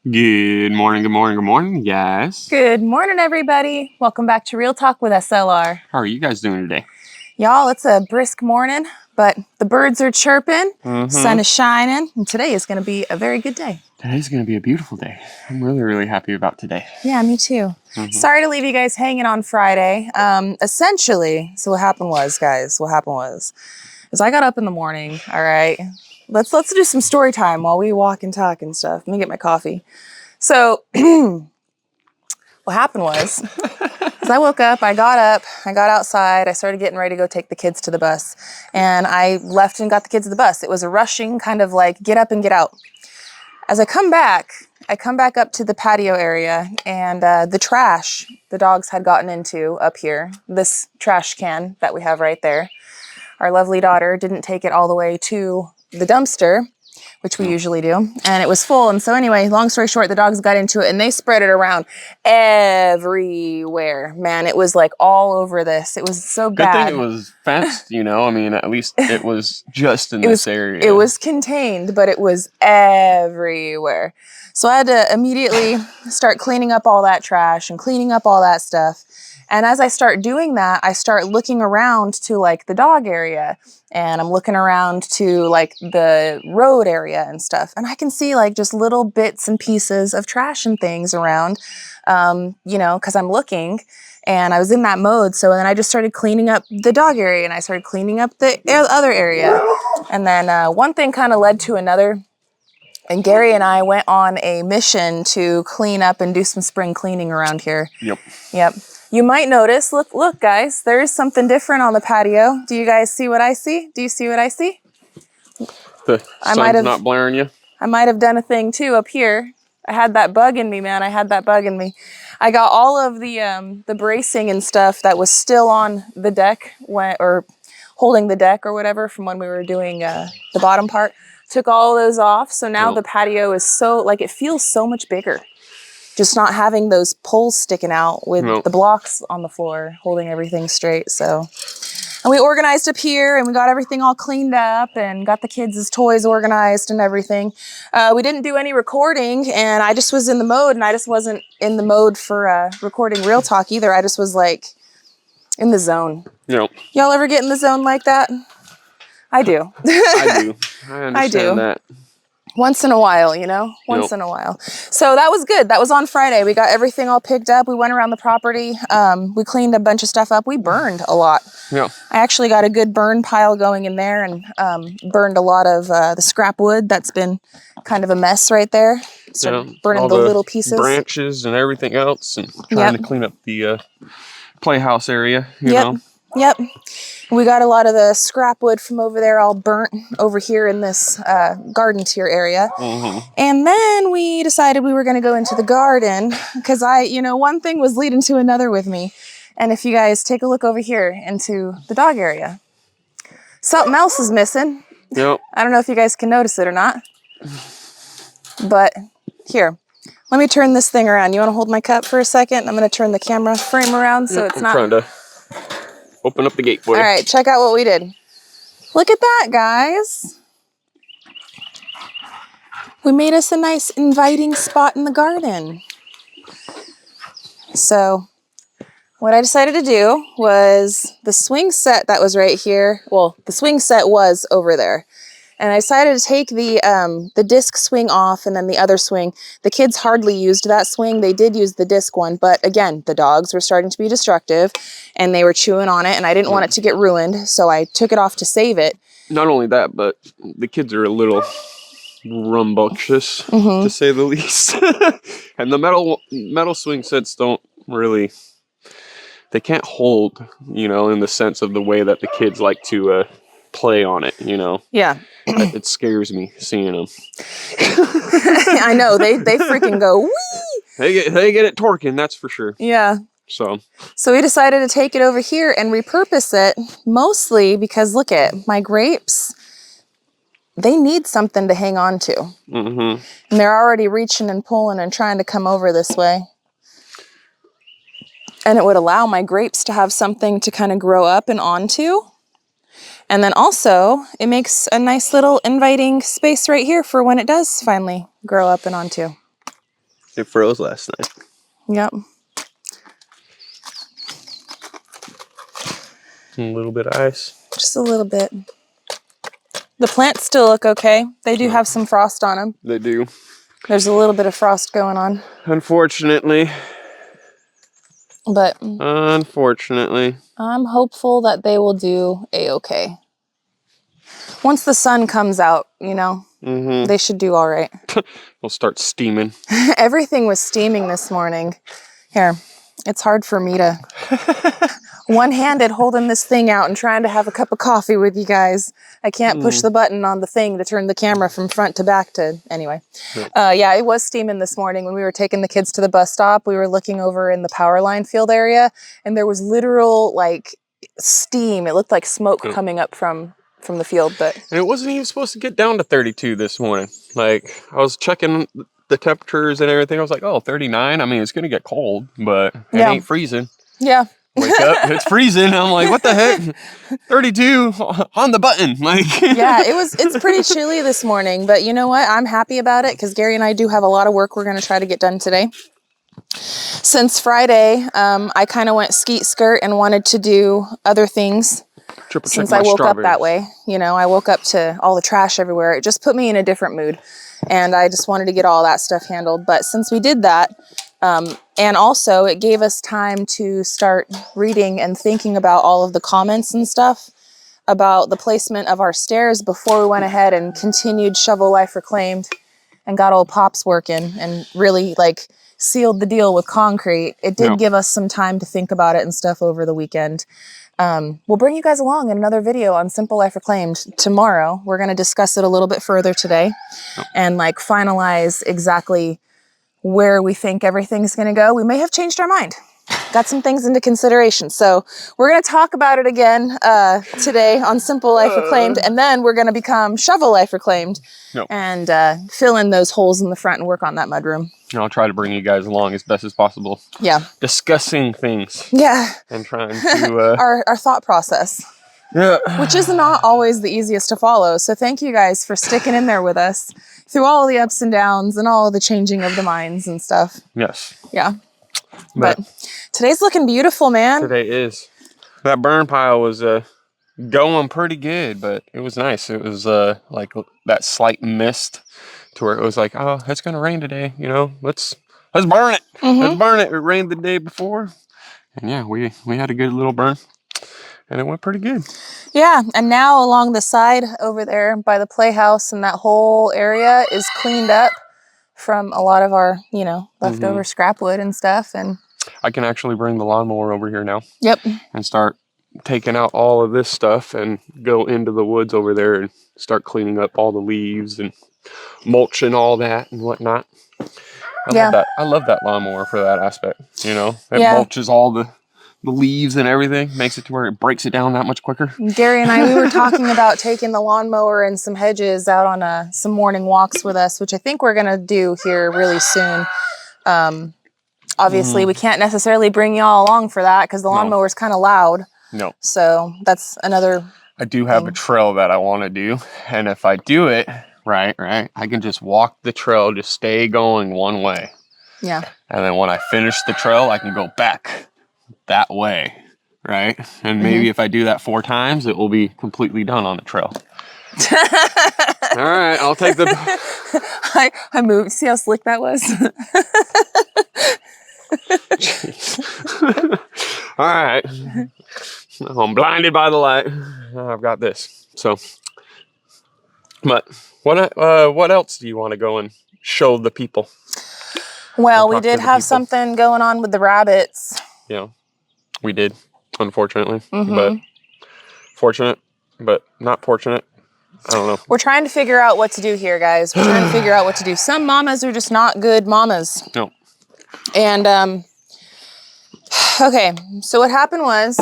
Good morning, good morning, good morning, guys. Good morning, everybody. Welcome back to Real Talk with SLR. How are you guys doing today? Y'all, it's a brisk morning, but the birds are chirping, sun is shining, and today is going to be a very good day. Today's going to be a beautiful day. I'm really, really happy about today. Yeah, me too. Sorry to leave you guys hanging on Friday. Essentially, so what happened was, guys, is I got up in the morning, all right? Let's do some story time while we walk and talk and stuff. Let me get my coffee. So what happened was I woke up, I got outside, I started getting ready to go take the kids to the bus. And I left and got the kids to the bus. It was a rushing kind of like get up and get out. As I come back up to the patio area, and the trash the dogs had gotten into up here, this trash can that we have right there, our lovely daughter didn't take it all the way to the dumpster, which we usually do, and it was full. And so anyway, long story short, the dogs got into it and they spread it around everywhere. Man, it was like all over this. It was so bad. Good thing it was fenced, I mean, at least it was just in this area. It was contained, but it was everywhere. So I had to immediately start cleaning up all that trash and cleaning up all that stuff. And as I start doing that, I start looking around to like the dog area, and I'm looking around to like the road area and stuff. And I can see like just little bits and pieces of trash and things around, because I'm looking, and I was in that mode. So then I just started cleaning up the dog area, and I started cleaning up the other area. And then one thing kind of led to another. And Gary and I went on a mission to clean up and do some spring cleaning around here. Yep. You might notice, look, guys, there is something different on the patio. Do you guys see what I see? Do you see what I see? The sun's not blaring you? I might have done a thing too up here. I had that bug in me, man. I got all of the bracing and stuff that was still on the deck or holding the deck or whatever from when we were doing the bottom part. Took all those off. So now the patio is it feels so much bigger. Just not having those poles sticking out with the blocks on the floor, holding everything straight. So, and we organized up here, and we got everything all cleaned up and got the kids' toys organized and everything. We didn't do any recording, and I just was in the mode, and I just wasn't in the mode for recording Real Talk either. I just was like in the zone. Yep. Y'all ever get in the zone like that? I do. I do. I understand that. Once in a while, once in a while. So that was good. That was on Friday. We got everything all picked up. We went around the property. We cleaned a bunch of stuff up. We burned a lot. Yeah. I actually got a good burn pile going in there, and burned a lot of the scrap wood that's been kind of a mess right there. So burning all the little pieces. Branches and everything else, and trying to clean up the playhouse area, you know. Yep. We got a lot of the scrap wood from over there all burnt over here in this garden tier area. And then we decided we were going to go into the garden because one thing was leading to another with me. And if you guys take a look over here into the dog area, something else is missing. Yep. I don't know if you guys can notice it or not. But here, let me turn this thing around. You want to hold my cup for a second? I'm going to turn the camera frame around so it's not... trying to open up the gate for you. All right, check out what we did. Look at that, guys. We made us a nice inviting spot in the garden. So what I decided to do was the swing set that was right here. Well, the swing set was over there. And I decided to take the disc swing off, and then the other swing. The kids hardly used that swing. They did use the disc one, but again, the dogs were starting to be destructive, and they were chewing on it, and I didn't want it to get ruined, so I took it off to save it. Not only that, but the kids are a little rambunctious, to say the least. And the metal swing sets don't really... They can't hold, in the sense of the way that the kids like to... play on it, Yeah. It scares me seeing them. I know, they freaking go, wee! They get it torquing, that's for sure. Yeah. So we decided to take it over here and repurpose it, mostly because look at my grapes. They need something to hang on to. And they're already reaching and pulling and trying to come over this way. And it would allow my grapes to have something to kind of grow up and onto. And then also, it makes a nice little inviting space right here for when it does finally grow up and onto. It froze last night. Yep. A little bit of ice. Just a little bit. The plants still look okay. They do have some frost on them. They do. There's a little bit of frost going on. Unfortunately. But unfortunately, I'm hopeful that they will do a-okay. Once the sun comes out, you know, they should do all right. We'll start steaming. Everything was steaming this morning. Here, it's hard for me to one-handed holding this thing out and trying to have a cup of coffee with you guys. I can't push the button on the thing to turn the camera from front to back to, anyway. Yeah, it was steaming this morning. When we were taking the kids to the bus stop, we were looking over in the power line field area, and there was literal, like, steam. It looked like smoke coming up from the field, but... And it wasn't even supposed to get down to 32 this morning. Like, I was checking the temperatures and everything. I was like, oh, 39? I mean, it's going to get cold, but it ain't freezing. Yeah. Wake up, it's freezing. I'm like, what the heck? 32 on the button. Like, yeah, it's pretty chilly this morning, but you know what? I'm happy about it because Gary and I do have a lot of work we're going to try to get done today. Since Friday, I kind of went skeet skirt and wanted to do other things. Since I woke up that way, you know, I woke up to all the trash everywhere. It just put me in a different mood, and I just wanted to get all that stuff handled. But since we did that, and also it gave us time to start reading and thinking about all of the comments and stuff about the placement of our stairs before we went ahead and continued Shovel Life Reclaimed and got old Pops working and really like sealed the deal with concrete. It did give us some time to think about it and stuff over the weekend. We'll bring you guys along in another video on Simple Life Reclaimed tomorrow. We're going to discuss it a little bit further today and like finalize exactly where we think everything's going to go. We may have changed our mind. Got some things into consideration. So we're going to talk about it again today on Simple Life Reclaimed, and then we're going to become Shovel Life Reclaimed and fill in those holes in the front and work on that mudroom. I'll try to bring you guys along as best as possible. Yeah. Discussing things. Yeah. And trying to... our thought process. Yeah. Which is not always the easiest to follow. So thank you guys for sticking in there with us through all the ups and downs and all the changing of the minds and stuff. Yes. Yeah. But today's looking beautiful, man. Today is. That burn pile was going pretty good, but it was nice. It was like that slight mist to where it was like, oh, it's going to rain today. You know, let's burn it. Let's burn it. It rained the day before. And yeah, we had a good little burn. And it went pretty good. Yeah, and now along the side over there by the playhouse and that whole area is cleaned up from a lot of our, you know, leftover scrap wood and stuff. And I can actually bring the lawnmower over here now. Yep. And start taking out all of this stuff and go into the woods over there and start cleaning up all the leaves and mulching all that and whatnot. I love that lawnmower for that aspect. You know, it mulches all the leaves and everything, makes it to where it breaks it down that much quicker. Gary and I, we were talking about taking the lawnmower and some hedges out on some morning walks with us, which I think we're going to do here really soon. Obviously, we can't necessarily bring y'all along for that because the lawnmower is kind of loud. No. So that's another I do have a trail that I want to do, and if I do it right, I can just walk the trail, just stay going one way. Yeah. And then when I finish the trail, I can go back that way, right? And maybe if I do that 4 times, it will be completely done on the trail. All right, I'll take the... I moved. See how slick that was? All right. I'm blinded by the light. I've got this. So, but what else do you want to go and show the people? Well, we did have something going on with the rabbits. Yeah, we did, unfortunately. But fortunate, but not fortunate. I don't know. We're trying to figure out what to do here, guys. We're trying to figure out what to do. Some mamas are just not good mamas. No. And, okay, so what happened was,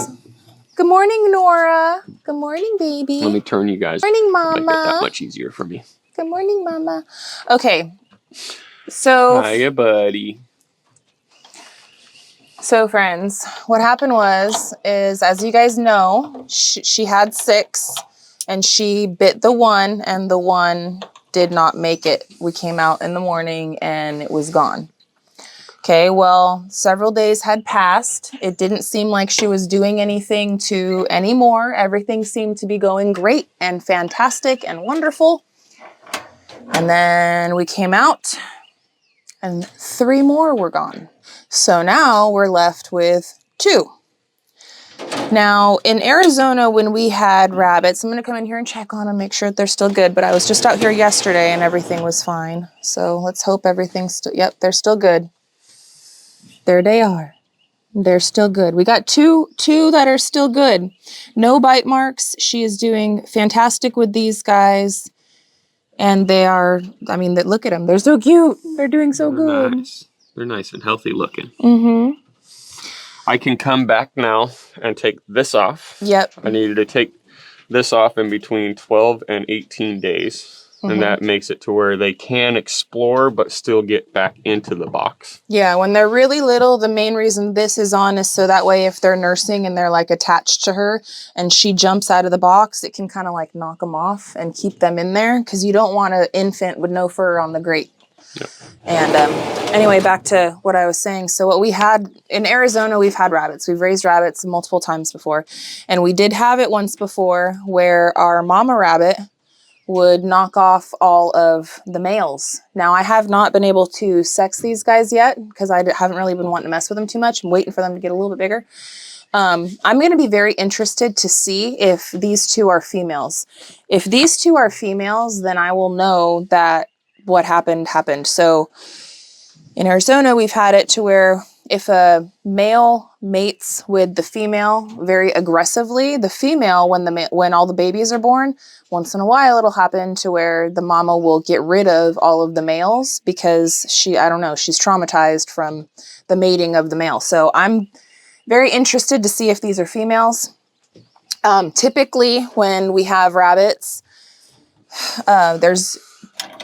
good morning, Nora. Good morning, baby. Let me turn you guys. Good morning, Mama. Make it that much easier for me. Good morning, Mama. Okay, so. Hiya, buddy. So, friends, what happened is, as you guys know, she had 6, and she bit the one, and the one did not make it. We came out in the morning, and it was gone. Okay, well, several days had passed. It didn't seem like she was doing anything to anymore. Everything seemed to be going great and fantastic and wonderful. And then we came out and 3 more were gone. So now we're left with 2. Now, in Arizona, when we had rabbits, I'm going to come in here and check on them, make sure that they're still good. But I was just out here yesterday and everything was fine. So let's hope everything's still, yep, they're still good. There they are. They're still good. We got two that are still good. No bite marks. She is doing fantastic with these guys. And they are, I mean, look at them. They're so cute. They're doing so good. Nice. They're nice and healthy looking. Mm-hmm. I can come back now and take this off. Yep. I needed to take this off in between 12 and 18 days. And that makes it to where they can explore, but still get back into the box. Yeah, when they're really little, the main reason this is on is so that way if they're nursing and they're like attached to her and she jumps out of the box, it can kind of like knock them off and keep them in there because you don't want an infant with no fur on the grate. Yep. And anyway, back to what I was saying. So what we had in Arizona, we've had rabbits. We've raised rabbits multiple times before. And we did have it once before where our mama rabbit would knock off all of the males. Now, I have not been able to sex these guys yet because I haven't really been wanting to mess with them too much. I'm waiting for them to get a little bit bigger. I'm going to be very interested to see if these 2 are females. If these 2 are females, then I will know that what happened. So in Arizona, we've had it to where if a male mates with the female very aggressively, the female, when all the babies are born, once in a while it'll happen to where the mama will get rid of all of the males because she's traumatized from the mating of the male. So I'm very interested to see if these are females. Typically, when we have rabbits, there's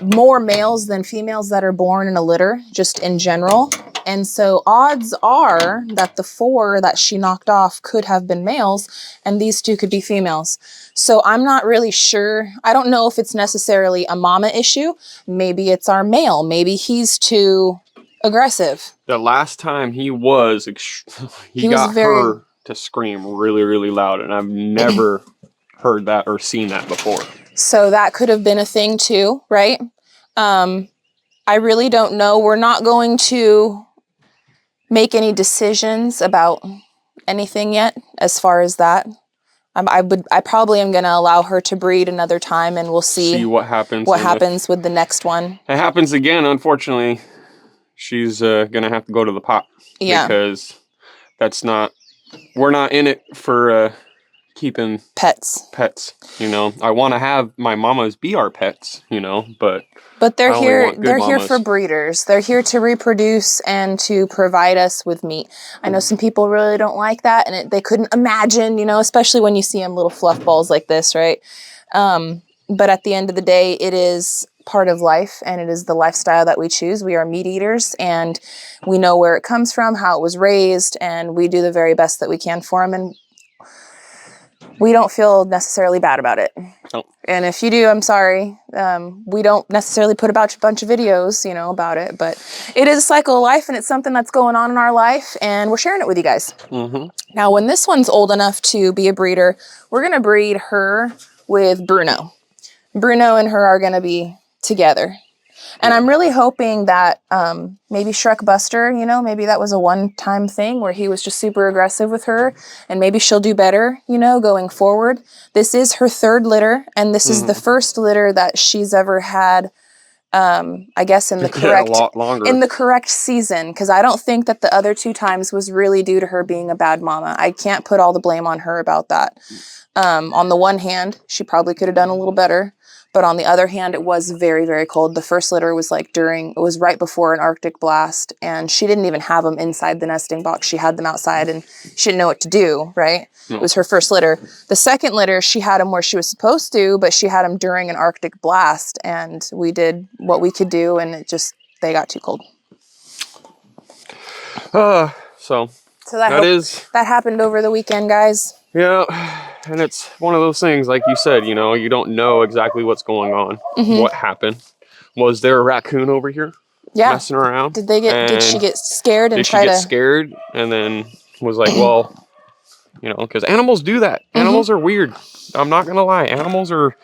more males than females that are born in a litter, just in general. And so odds are that the 4 that she knocked off could have been males and these 2 could be females. So I'm not really sure. I don't know if it's necessarily a mama issue. Maybe it's our male. Maybe he's too aggressive. The last time he got her to scream really, really loud. And I've never heard that or seen that before. So that could have been a thing too, right? I really don't know. We're not going to make any decisions about anything yet as far as that. I probably am going to allow her to breed another time and we'll see what happens. What happens with the next one. It happens again, unfortunately. She's going to have to go to the pot. Yeah. Because we're not in it for keeping pets, you know. I want to have my mamas be our pets, you know, but they're here for breeders. They're here to reproduce and to provide us with meat. I know some people really don't like that and they couldn't imagine, you know, especially when you see them little fluff balls like this, right? But at the end of the day, it is part of life and it is the lifestyle that we choose. We are meat eaters and we know where it comes from, how it was raised, and we do the very best that we can for them. And we don't feel necessarily bad about it. Oh. And if you do, I'm sorry. We don't necessarily put a bunch of videos, you know, about it, but it is a cycle of life and it's something that's going on in our life and we're sharing it with you guys. Mm-hmm. Now, when this one's old enough to be a breeder, we're going to breed her with Bruno. Bruno and her are going to be together. And I'm really hoping that maybe Shrek Buster, you know, maybe that was a one-time thing where he was just super aggressive with her and maybe she'll do better, you know, going forward. This is her 3rd litter and this is the first litter that she's ever had, I guess in the correct season, because I don't think that the other 2 times was really due to her being a bad mama. I can't put all the blame on her about that. On the one hand, she probably could have done a little better. But on the other hand, it was very, very cold. The first litter was it was right before an Arctic blast, and she didn't even have them inside the nesting box. She had them outside, and she didn't know what to do, right? No. It was her first litter. The second litter, she had them where she was supposed to, but she had them during an Arctic blast, and we did what we could do, and they got too cold. So that happened over the weekend, guys. Yeah, and it's one of those things, like you said, you know, you don't know exactly what's going on, what happened. Was there a raccoon over here? messing around. Did she get scared and try to? Did she get scared and then was like, well, you know, because animals do that. Animals are weird. I'm not gonna lie. Animals are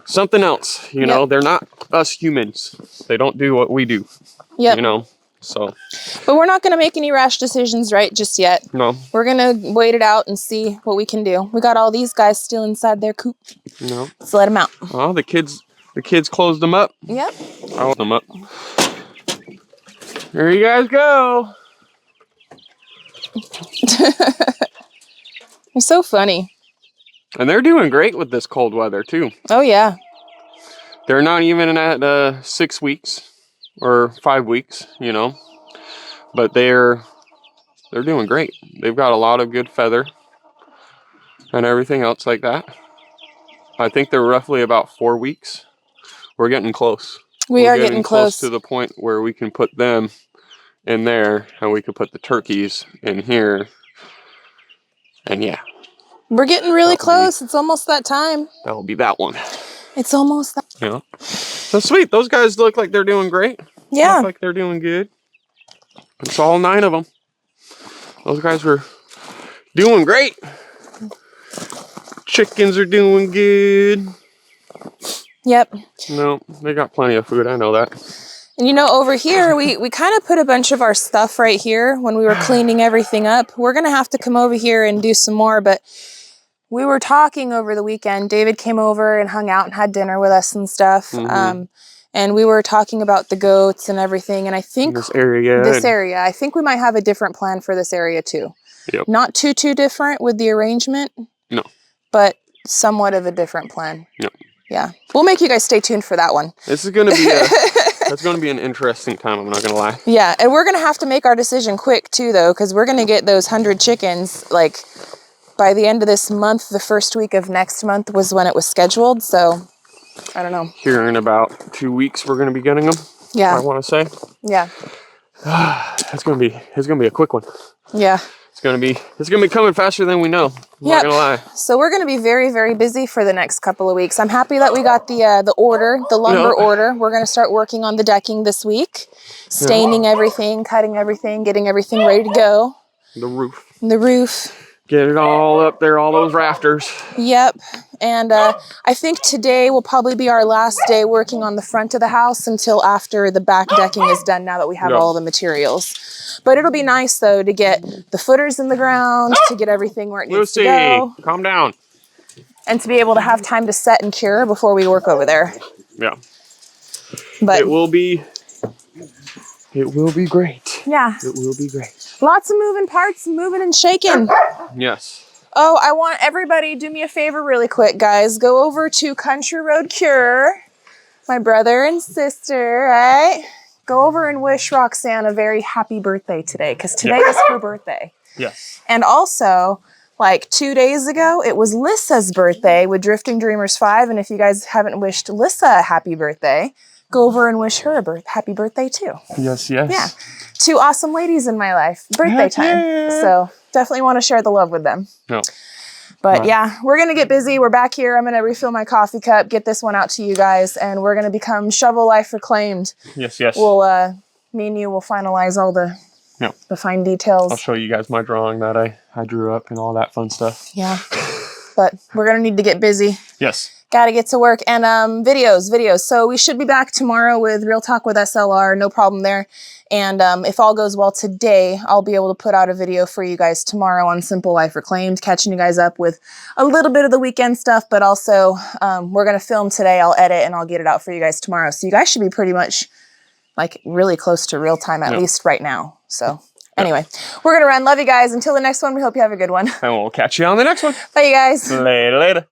something else. You know, they're not us humans. They don't do what we do. You know, so. But we're not gonna make any rash decisions right just yet. No. We're gonna wait it out and see what we can do. We got all these guys still inside their coop. No. Let's let them out. Oh, the kids closed them up. Yep. I opened them up. There you guys go. They're so funny. And they're doing great with this cold weather too. Oh yeah. They're not even at 6 weeks or 5 weeks, you know, but they're doing great. They've got a lot of good feather and everything else like that. I think they're roughly about 4 weeks. We're getting close. We're getting close to the point where we can put them in there and we can put the turkeys in here. And yeah. We're getting really close. It's almost that time. That'll be that one. It's almost that. Yeah. So sweet. Those guys look like they're doing great. Yeah. Look like they're doing good. It's all 9 of them. Those guys were doing great. Chickens are doing good. Yep. No, they got plenty of food. I know that. And you know, over here, we kind of put a bunch of our stuff right here when we were cleaning everything up. We're going to have to come over here and do some more, but we were talking over the weekend. David came over and hung out and had dinner with us and stuff. And we were talking about the goats and everything. And I think this area, I think we might have a different plan for this area too. Yep. Not too different with the arrangement. No. But somewhat of a different plan. Yep. Yeah. We'll make you guys stay tuned for that one. This is going to be that's going to be an interesting time. I'm not going to lie. Yeah. And we're going to have to make our decision quick too, though, because we're going to get those 100 chickens like by the end of this month. The first week of next month was when it was scheduled. So I don't know. Here in about 2 weeks, we're going to be getting them. Yeah. I want to say. Yeah. It's going to be a quick one. Yeah. It's going to be coming faster than we know. I'm not going to lie. So we're going to be very, very busy for the next couple of weeks. I'm happy that we got the order, the lumber order. We're going to start working on the decking this week. Staining everything, cutting everything, getting everything ready to go. The roof. The roof. Get it all up there, all those rafters. Yep. And I think today will probably be our last day working on the front of the house until after the back decking is done, now that we have all the materials. But it'll be nice, though, to get the footers in the ground, to get everything where it needs to go. Calm down. And to be able to have time to set and cure before we work over there. Yeah. But it will be great. Yeah. It will be great. Lots of moving parts, moving and shaking. Yes. Oh, I want everybody, do me a favor really quick, guys. Go over to Country Road Cure, my brother and sister, right? Go over and wish Roxanne a very happy birthday today, because today is her birthday. Yes. And also, like 2 days ago, it was Lissa's birthday with Drifting Dreamers 5. And if you guys haven't wished Lissa a happy birthday, go over and wish her a happy birthday too. Yes, yes. Yeah. 2 awesome ladies in my life. Birthday time. Yeah. So definitely want to share the love with them. No. But yeah, we're going to get busy. We're back here. I'm going to refill my coffee cup, get this one out to you guys, and we're going to become Shovel Life Reclaimed. Yes, yes. We'll, me and you will finalize all the fine details. I'll show you guys my drawing that I drew up and all that fun stuff. Yeah. But we're going to need to get busy. Yes. Got to get to work. And videos. So we should be back tomorrow with Real Talk with SLR. No problem there. And if all goes well today, I'll be able to put out a video for you guys tomorrow on Simple Life Reclaimed, catching you guys up with a little bit of the weekend stuff, but also we're going to film today. I'll edit and I'll get it out for you guys tomorrow. So you guys should be pretty much like really close to real time, at least right now. So anyway, we're going to run. Love you guys. Until the next one, we hope you have a good one. And we'll catch you on the next one. Bye, you guys. Later.